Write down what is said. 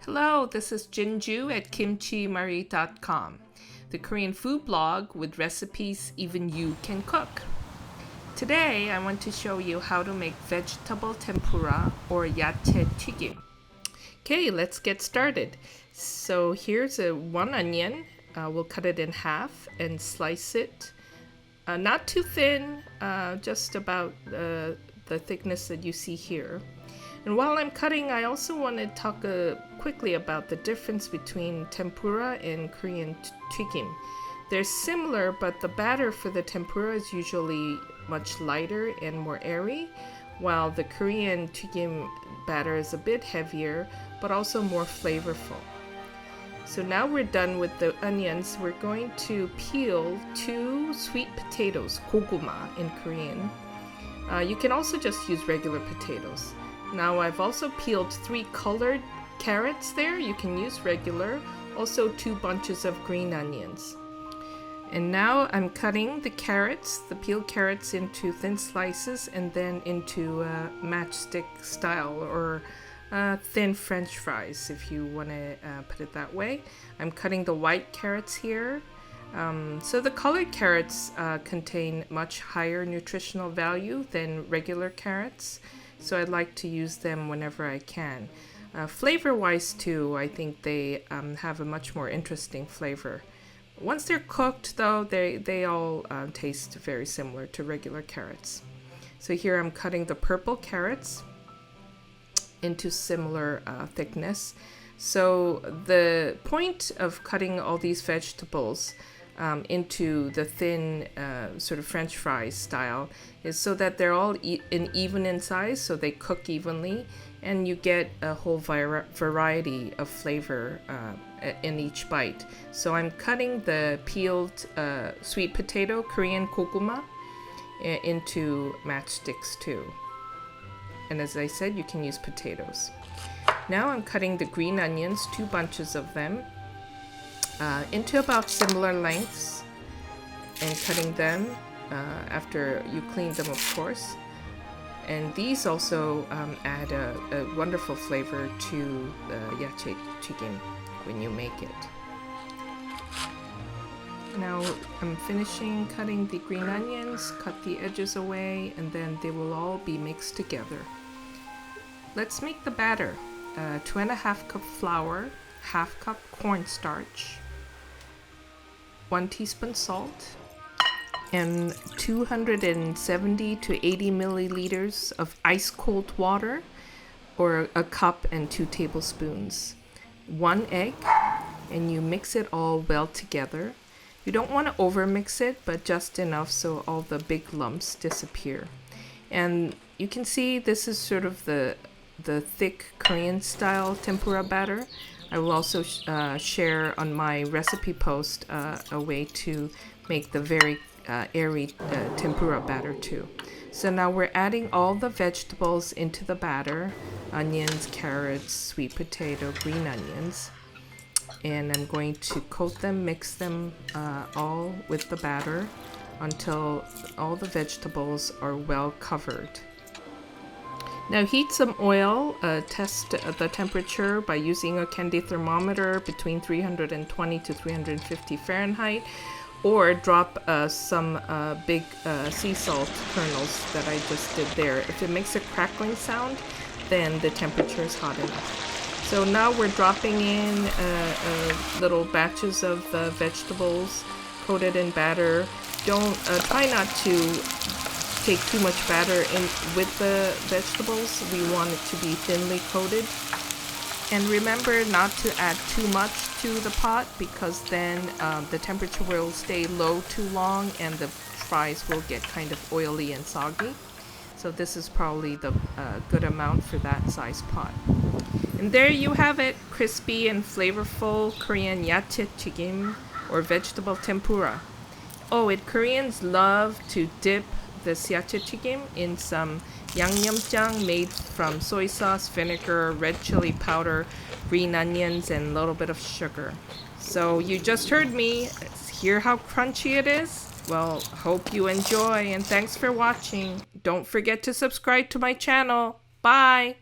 Hello, this is Jinju at kimchimarie.com, the Korean food blog with recipes even you can cook. Today, I want to show you how to make vegetable tempura or yachae 튀김. Okay, let's get started. So here's one onion. We'll cut it in half and slice it. Not too thin, just about the thickness that you see here. And while I'm cutting, I also want to talk quickly about the difference between tempura and Korean 튀김. They're similar, but the batter for the tempura is usually much lighter and more airy, while the Korean 튀김 batter is a bit heavier, but also more flavorful. So now we're done with the onions. We're going to peel 2 sweet potatoes, 고구마 in Korean. You can also just use regular potatoes. Now I've also peeled 3 colored carrots there. You can use regular. Also 2 bunches of green onions. And now I'm cutting the carrots, the peeled carrots, into thin slices and then into matchstick style or thin French fries, if you want to put it that way. I'm cutting the white carrots here. So the colored carrots contain much higher nutritional value than regular carrots. So I'd like to use them whenever I can. Flavor-wise too, I think they have a much more interesting flavor. Once they're cooked though, they all taste very similar to regular carrots. So here I'm cutting the purple carrots into similar thickness. So the point of cutting all these vegetables into the thin sort of French fries style is so that they're all even in size, so they cook evenly, and you get a whole variety of flavor in each bite. So I'm cutting the peeled sweet potato, Korean 고구마, into matchsticks too. And as I said, you can use potatoes. Now I'm cutting the green onions, 2 bunches of them, into about similar lengths, and cutting them after you clean them, of course. And these also add a wonderful flavor to the yachae 튀김 when you make it. Now I'm finishing cutting the green onions, cut the edges away, and then they will all be mixed together. Let's make the batter. 2.5 cup flour, 1/2 cup cornstarch, 1 teaspoon salt, and 270 to 80 milliliters of ice cold water, or a cup and 2 tablespoons, 1 egg, and you mix it all well together. You don't want to over mix it, but just enough so all the big lumps disappear. And you can see this is sort of the thick Korean style tempura batter. I will also share on my recipe post a way to make the very airy tempura batter too. So now we're adding all the vegetables into the batter: onions, carrots, sweet potato, green onions. And I'm going to coat them, mix them all with the batter until all the vegetables are well covered. Now heat some oil, test the temperature by using a candy thermometer between 320 to 350 Fahrenheit, or drop some big sea salt kernels that I just did there. If it makes a crackling sound, then the temperature is hot enough. So now we're dropping in little batches of the vegetables coated in batter. Don't try not to take too much batter in with the vegetables. We want it to be thinly coated. And remember not to add too much to the pot, because then the temperature will stay low too long and the fries will get kind of oily and soggy. So this is probably the good amount for that size pot. And there you have it, crispy and flavorful Korean yachae 튀김 or vegetable tempura. Oh, Koreans love to dip this yachae 튀김 in some 양념장 made from soy sauce, vinegar, red chili powder, green onions, and a little bit of sugar. So you just heard me. Hear how crunchy it is? Well, hope you enjoy, and thanks for watching. Don't forget to subscribe to my channel. Bye!